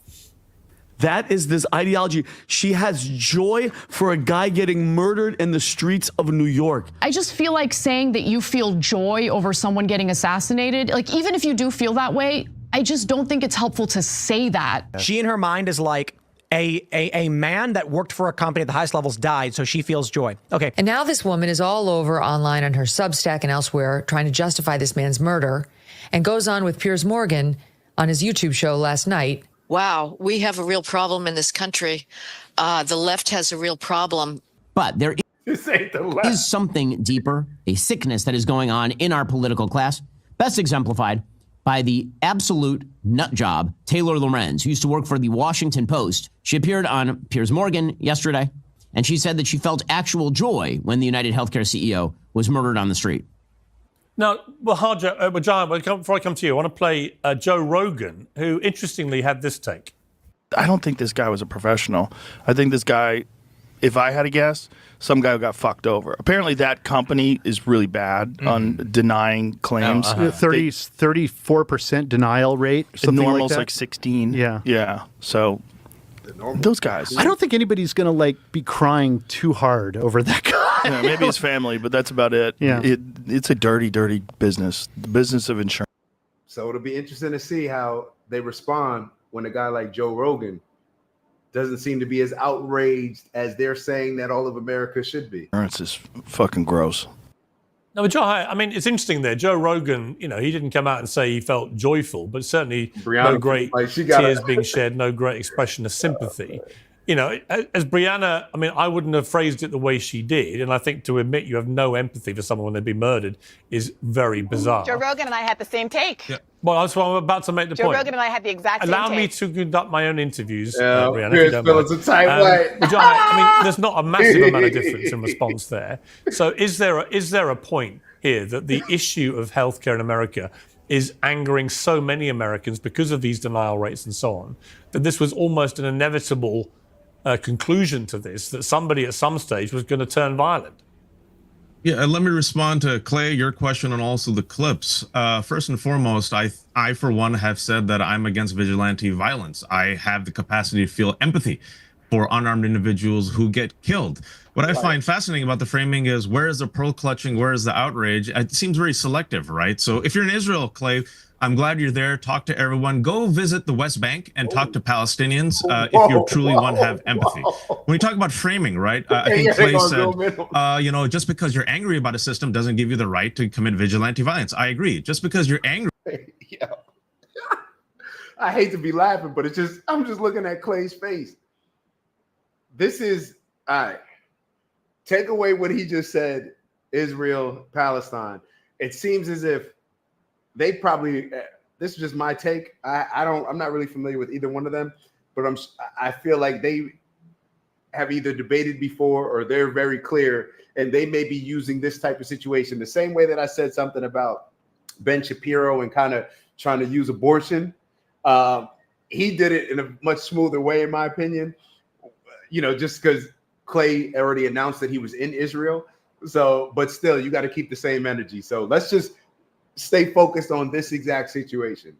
Speaker 8: That is this ideology. She has joy for a guy getting murdered in the streets of New York.
Speaker 3: I just feel like saying that you feel joy over someone getting assassinated, like even if you do feel that way, I just don't think it's helpful to say that.
Speaker 9: She in her mind is like a man that worked for a company at the highest levels died, so she feels joy. Okay.
Speaker 10: And now this woman is all over online on her Substack and elsewhere trying to justify this man's murder, and goes on with Piers Morgan on his YouTube show last night.
Speaker 11: Wow, we have a real problem in this country. The left has a real problem.
Speaker 2: But there
Speaker 1: This ain't the left.
Speaker 2: is something deeper, a sickness that is going on in our political class, best exemplified by the absolute nut job, Taylor Lorenz, who used to work for the Washington Post. She appeared on Piers Morgan yesterday, and she said that she felt actual joy when the United Healthcare CEO was murdered on the street.
Speaker 4: Now, John, before I come to you, I want to play Joe Rogan, who interestingly had this take.
Speaker 12: I don't think this guy was a professional. I think this guy, if I had to guess, some guy who got fucked over. Apparently that company is really bad on denying claims.
Speaker 13: 34% denial rate. Something
Speaker 12: normal's
Speaker 13: like,
Speaker 12: like 16.
Speaker 13: Yeah.
Speaker 12: Yeah. So those guys.
Speaker 13: I don't think anybody's going to like be crying too hard over that guy.
Speaker 12: Yeah, maybe his family, but that's about it.
Speaker 13: Yeah.
Speaker 12: It's a dirty, dirty business. The business of insurance.
Speaker 1: So it'll be interesting to see how they respond when a guy like Joe Rogan doesn't seem to be as outraged as they're saying that all of America should be.
Speaker 12: It's just fucking gross.
Speaker 4: No, but Joe, I mean, it's interesting there. Joe Rogan, you know, he didn't come out and say he felt joyful, but certainly no great tears being shed, no great expression of sympathy. You know, as Brianna, I mean, I wouldn't have phrased it the way she did. And I think to admit you have no empathy for someone when they've been murdered is very bizarre.
Speaker 5: Joe Rogan and I had the same take.
Speaker 4: Yeah. Well, that's what I'm about to make the
Speaker 5: Joe
Speaker 4: point.
Speaker 5: Rogan and I had the exact same
Speaker 4: Allow
Speaker 5: take.
Speaker 4: me to conduct my own interviews,
Speaker 1: Yeah,
Speaker 4: Brianna.
Speaker 1: Piers Phillips, a tight way.
Speaker 4: John, I mean, there's not a massive amount of difference in response there. So is there a point here that the issue of healthcare in America is angering so many Americans because of these denial rates and so on, that this was almost an inevitable conclusion to this, that somebody at some stage was going to turn violent?
Speaker 14: Yeah, let me respond to Clay, your question, and also the clips. First and foremost, I for one have said that I'm against vigilante violence. I have the capacity to feel empathy for unarmed individuals who get killed. What I find fascinating about the framing is, where is the pearl clutching? Where is the outrage? It seems very selective, right? So if you're in Israel, Clay, I'm glad you're there. Talk to everyone. Go visit the West Bank and talk to Palestinians if you truly want to have empathy. When you talk about framing, right? I think Clay said, you know, just because you're angry about a system doesn't give you the right to commit vigilante violence. I agree. Just because you're angry.
Speaker 1: Yeah. I hate to be laughing, but I'm just looking at Clay's face. This is, all right. Take away what he just said, Israel, Palestine. It seems as if they probably, this is just my take. I'm not really familiar with either one of them, but I feel like they have either debated before or they're very clear, and they may be using this type of situation the same way that I said something about Ben Shapiro and kind of trying to use abortion. He did it in a much smoother way, in my opinion, you know, just because Clay already announced that he was in Israel. So, but still, you got to keep the same energy. So let's just stay focused on this exact situation.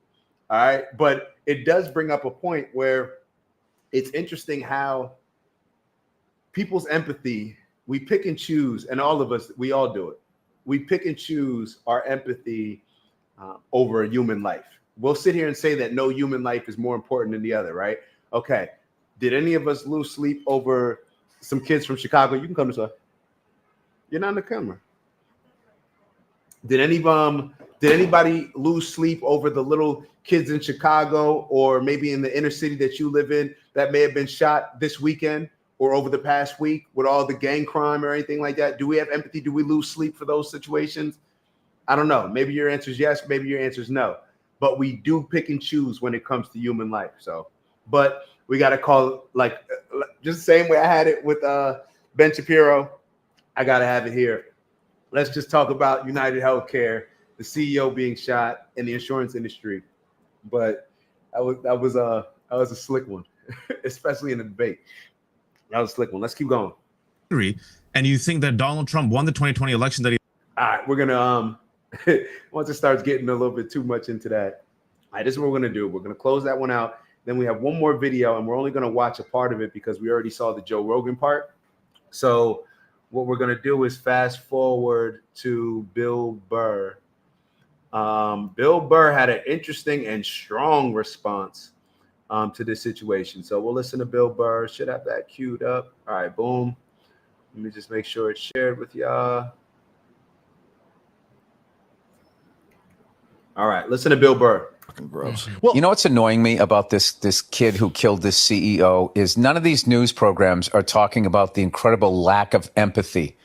Speaker 1: All right. But it does bring up a point where it's interesting how people's empathy, we pick and choose, and all of us, we all do it. We pick and choose our empathy over a human life. We'll sit here and say that no human life is more important than the other, right? Okay. Did any of us lose sleep over some kids from Chicago? You can come this way. You're not in the camera. Did anybody lose sleep over the little kids in Chicago, or maybe in the inner city that you live in, that may have been shot this weekend or over the past week with all the gang crime or anything like that? Do we have empathy? Do we lose sleep for those situations? I don't know. Maybe your answer is yes. Maybe your answer is no. But we do pick and choose when it comes to human life. So, but we got to call, like, just the same way I had it with Ben Shapiro. I got to have it here. Let's just talk about United Healthcare, the CEO being shot in the insurance industry, but that was a slick one, especially in the debate. That was a slick one. Let's keep going.
Speaker 14: And you think that Donald Trump won the 2020 election that he...
Speaker 1: All right, we're gonna once it starts getting a little bit too much into that, all right, this is what we're gonna do. We're gonna close that one out. Then we have one more video, and we're only gonna watch a part of it because we already saw the Joe Rogan part. So what we're gonna do is fast forward to Bill Burr. Bill Burr had an interesting and strong response to this situation. So we'll listen to Bill Burr. Should have that queued up. All right, boom. Let me just make sure it's shared with y'all. All right, listen to Bill Burr.
Speaker 12: Fucking gross.
Speaker 15: Well, you know what's annoying me about this kid who killed this CEO is none of these news programs are talking about the incredible lack of empathy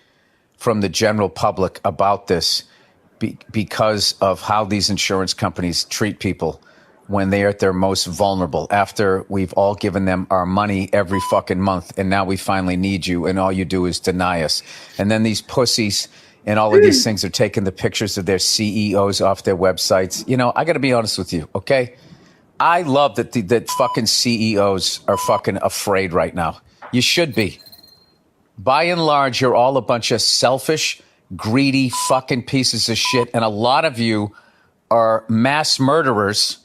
Speaker 15: from the general public about this because of how these insurance companies treat people when they are at their most vulnerable, after we've all given them our money every fucking month, and now we finally need you, and all you do is deny us. And then these pussies and all of these things are taking the pictures of their CEOs off their websites. You know, I got to be honest with you, okay? I love that that fucking CEOs are fucking afraid right now. You should be. By and large, you're all a bunch of selfish, greedy fucking pieces of shit, and a lot of you are mass murderers.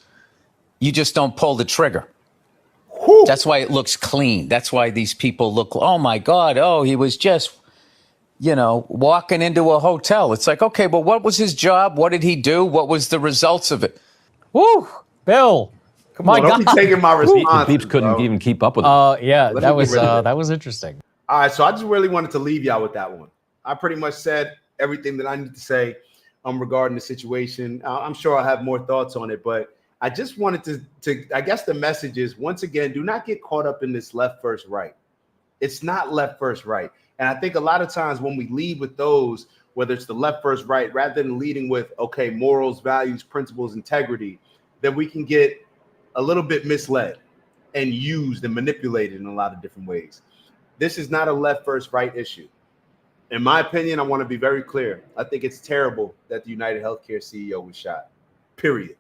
Speaker 15: You just don't pull the trigger. Whew. That's why it looks clean. That's why these people look, oh my God, oh, he was just, you know, walking into a hotel. It's like, okay, but what was his job? What did he do? What was the results of it?
Speaker 16: Woo, Bill.
Speaker 1: Come on, don't be taking my response.
Speaker 16: The peeps couldn't even keep up with it. Yeah, that was interesting.
Speaker 1: All right, so I just really wanted to leave y'all with that one. I pretty much said everything that I need to say regarding the situation. I'm sure I'll have more thoughts on it, but I just wanted to I guess the message is, once again, do not get caught up in this left versus right. It's not left versus right. And I think a lot of times when we lead with those, whether it's the left versus right, rather than leading with, okay, morals, values, principles, integrity, then we can get a little bit misled and used and manipulated in a lot of different ways. This is not a left versus right issue. In my opinion, I want to be very clear. I think it's terrible that the United Healthcare CEO was shot, period.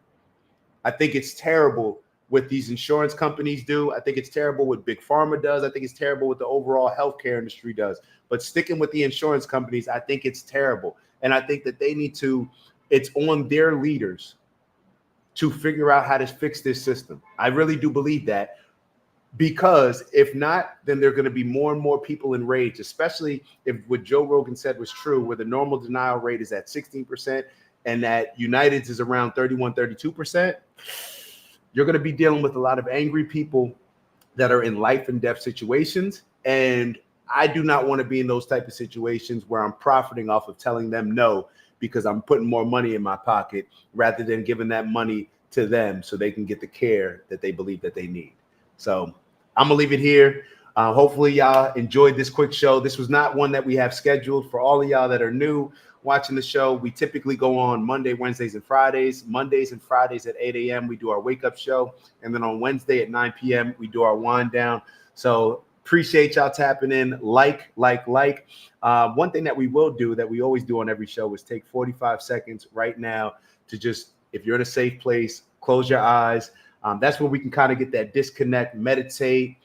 Speaker 1: I think it's terrible what these insurance companies do. I think it's terrible what Big Pharma does. I think it's terrible what the overall healthcare industry does. But sticking with the insurance companies, I think it's terrible. And I think that they need to, it's on their leaders to figure out how to fix this system. I really do believe that, because if not, then there are going to be more and more people enraged, especially if what Joe Rogan said was true, where the normal denial rate is at 16%. And that United's is around 31, 32%, you're going to be dealing with a lot of angry people that are in life and death situations. And I do not want to be in those type of situations where I'm profiting off of telling them no, because I'm putting more money in my pocket rather than giving that money to them so they can get the care that they believe that they need. So I'm going to leave it here. Hopefully y'all enjoyed this quick show. This was not one that we have scheduled. For all of y'all that are new watching the show, we typically go on Monday, Wednesdays, and Fridays. Mondays and Fridays at 8 a.m. we do our wake up show. And then on Wednesday at 9 p.m. we do our wind down. So appreciate y'all tapping in. Like. One thing that we will do, that we always do on every show, is take 45 seconds right now to just, if you're in a safe place, close your eyes. That's where we can kind of get that disconnect, meditate,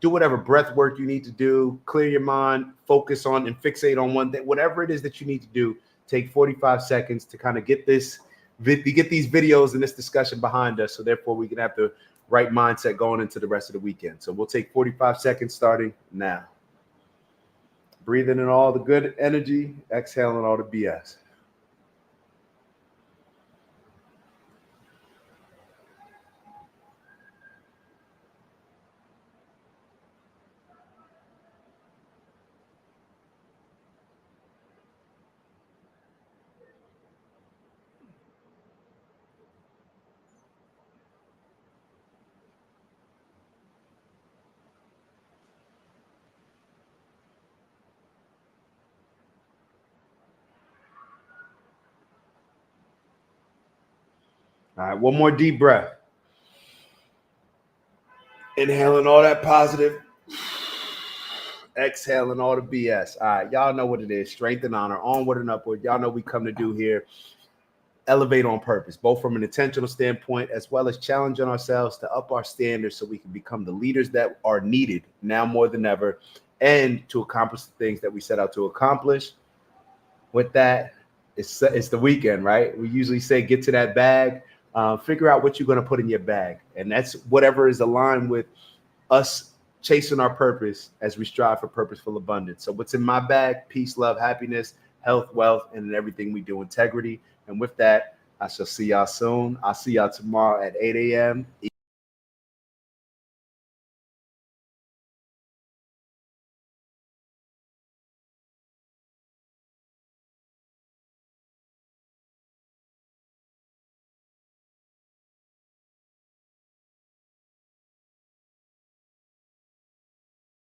Speaker 1: do whatever breath work you need to do, clear your mind, focus on and fixate on one thing, whatever it is that you need to do. Take 45 seconds to kind of get these videos and this discussion behind us, so therefore we can have the right mindset going into the rest of the weekend. So we'll take 45 seconds starting now. Breathing in all the good energy, exhaling all the BS. All right, one more deep breath. Inhaling all that positive. Exhaling all the BS. All right, y'all know what it is. Strength and honor, onward and upward. Y'all know we come to do here. elevate on purpose, both from an intentional standpoint as well as challenging ourselves to up our standards so we can become the leaders that are needed now more than ever, and to accomplish the things that we set out to accomplish. With that, it's the weekend, right? We usually say get to that bag, figure out what you're going to put in your bag. And that's whatever is aligned with us chasing our purpose as we strive for purposeful abundance. So what's in my bag? Peace, love, happiness, health, wealth, and in everything we do, integrity. And with that, I shall see y'all soon. I'll see y'all tomorrow at 8 a.m.